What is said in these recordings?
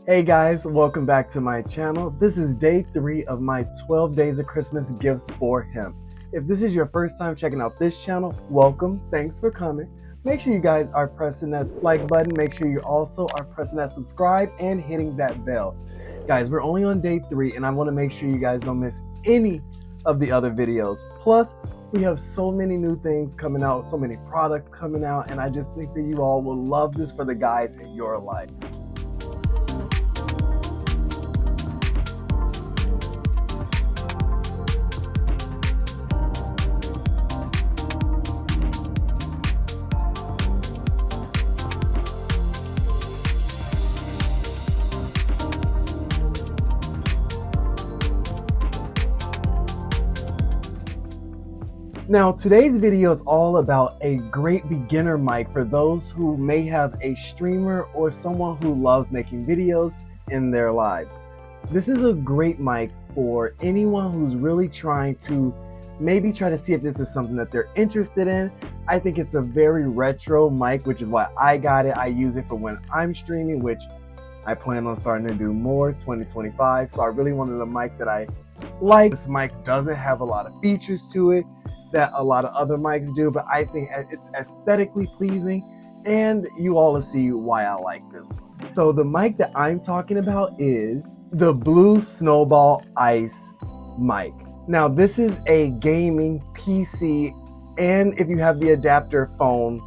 Hey guys, welcome back to my channel. This is day 3 of my 12 days of Christmas gifts for him. If this is your first time checking out this channel, welcome, thanks for coming. Make sure you guys are pressing that like button. Make sure you also are pressing that subscribe and hitting that bell. Guys, we're only on day 3 and I want to make sure you guys don't miss any of the other videos. Plus, we have so many new things coming out, so many products coming out, and I just think that you all will love this for the guys in your life. Now, today's video is all about a great beginner mic for those who may have a streamer or someone who loves making videos in their lives. This is a great mic for anyone who's really trying to maybe try to see if this is something that they're interested in. I think it's a very retro mic, which is why I got it. I use it for when I'm streaming, which I plan on starting to do more 2025. So I really wanted a mic that I like. This mic doesn't have a lot of features to it that a lot of other mics do, but I think it's aesthetically pleasing, and you all will see why I like this one. So the mic that I'm talking about is the Blue Snowball ICE mic. Now this is a gaming PC, and if you have the adapter phone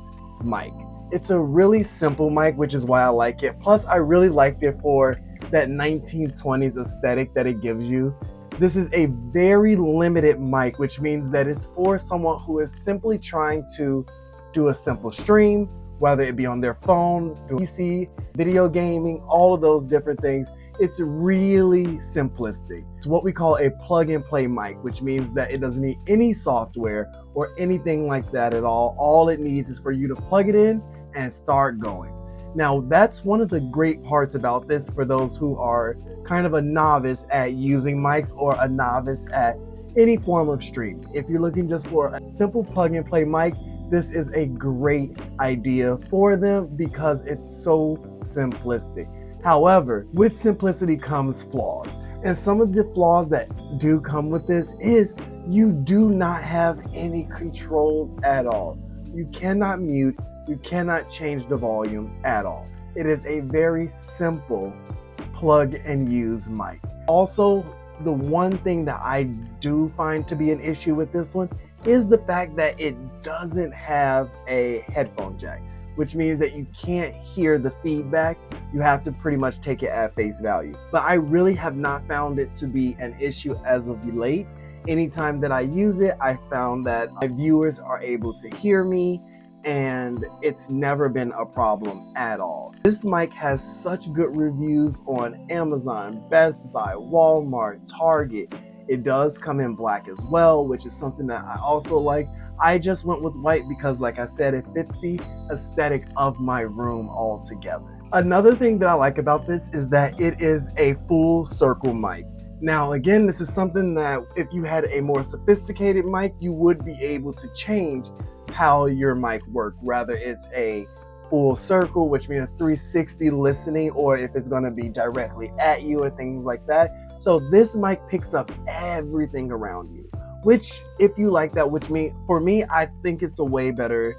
mic. It's a really simple mic, which is why I like it. Plus I really liked it for that 1920s aesthetic that it gives you. This is a very limited mic, which means that it's for someone who is simply trying to do a simple stream, whether it be on their phone, PC, video gaming, all of those different things. It's really simplistic. It's what we call a plug and play mic, which means that it doesn't need any software or anything like that at all. All it needs is for you to plug it in and start going. Now, that's one of the great parts about this for those who are kind of a novice at using mics or a novice at any form of stream. If you're looking just for a simple plug and play mic, this is a great idea for them because it's so simplistic. However, with simplicity comes flaws. And some of the flaws that do come with this is you do not have any controls at all. You cannot mute, you cannot change the volume at all. It is a very simple plug and use mic. Also, the one thing that I do find to be an issue with this one is the fact that it doesn't have a headphone jack, which means that you can't hear the feedback. You have to pretty much take it at face value. But I really have not found it to be an issue as of late. Anytime that I use it, I found that my viewers are able to hear me, and it's never been a problem at all. This mic has such good reviews on Amazon, Best Buy, Walmart, Target. It does come in black as well, which is something that I also like. I just went with white because, like I said, it fits the aesthetic of my room altogether. Another thing that I like about this is that it is a full circle mic. Now, again, this is something that if you had a more sophisticated mic, you would be able to change how your mic works, whether it's a full circle, which means a 360 listening, or if it's going to be directly at you or things like that. So this mic picks up everything around you, which if you like that, for me, I think it's a way better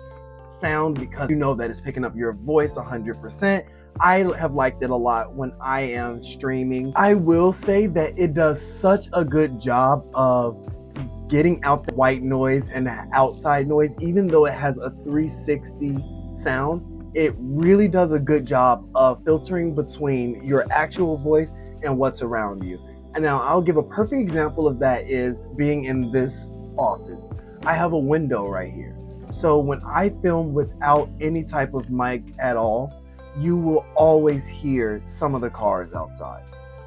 sound because you know that it's picking up your voice 100%. I have liked it a lot when I am streaming. I will say that it does such a good job of getting out the white noise and the outside noise. Even though it has a 360 sound, it really does a good job of filtering between your actual voice and what's around you. And now I'll give a perfect example of that is being in this office. I have a window right here. So when I film without any type of mic at all, you will always hear some of the cars outside.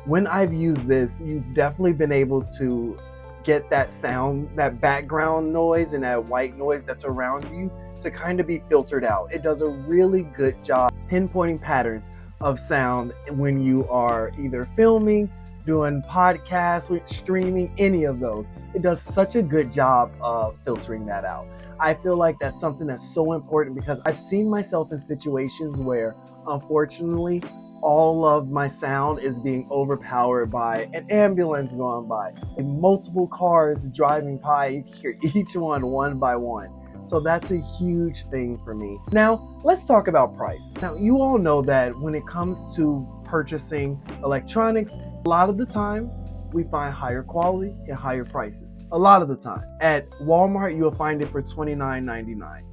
When I've used this, you've definitely been able to get that sound, that background noise and that white noise that's around you to kind of be filtered out. It does a really good job pinpointing patterns of sound when you are either filming, doing podcasts, with streaming, any of those. It does such a good job of filtering that out. I feel like that's something that's so important because I've seen myself in situations where, unfortunately, all of my sound is being overpowered by an ambulance going by, multiple cars driving by. You can hear each one by one. So that's a huge thing for me. Now, let's talk about price. Now, you all know that when it comes to purchasing electronics, a lot of the times we find higher quality and higher prices. A lot of the time. At Walmart, you'll find it for $29.99.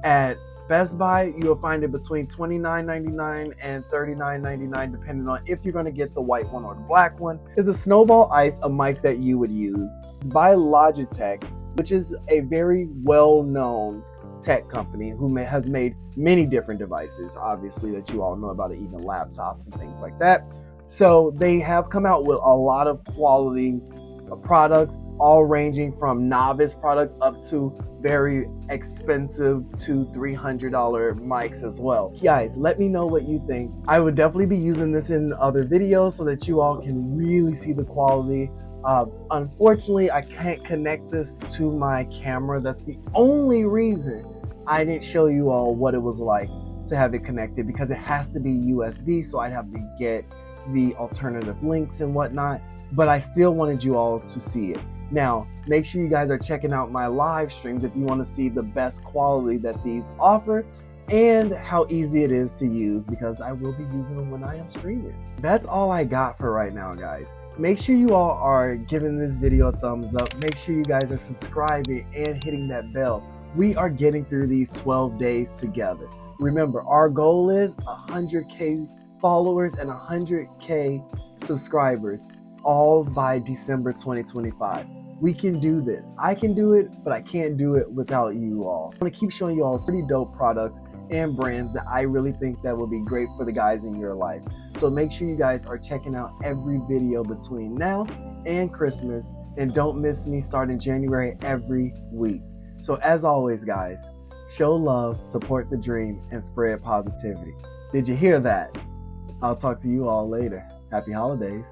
At Best Buy, you'll find it between $29.99 and $39.99, depending on if you're going to get the white one or the black one. Is the Snowball ICE a mic that you would use? It's by Logitech, which is a very well-known tech company who has made many different devices, obviously, that you all know about, it, even laptops and things like that. So they have come out with a lot of quality products, all ranging from novice products up to very expensive to $300 mics as well. Guys, let me know what you think. I would definitely be using this in other videos so that you all can really see the quality. Unfortunately, I can't connect this to my camera. That's the only reason I didn't show you all what it was like to have it connected, because it has to be USB, so I'd have to get the alternative links and whatnot, but I still wanted you all to see it. Now, make sure you guys are checking out my live streams if you want to see the best quality that these offer and how easy it is to use, because I will be using them when I am streaming. That's all I got for right now, guys. Make sure you all are giving this video a thumbs up. Make sure you guys are subscribing and hitting that bell. We are getting through these 12 days together. Remember, our goal is 100K followers and 100K subscribers, all by December 2025. We can do this. I can do it, but I can't do it without you all. I want to keep showing you all pretty dope products and brands that I really think that will be great for the guys in your life. So make sure you guys are checking out every video between now and Christmas, and don't miss me starting January every week. So as always, guys, show love, support the dream, and spread positivity. Did you hear that? I'll talk to you all later. Happy holidays.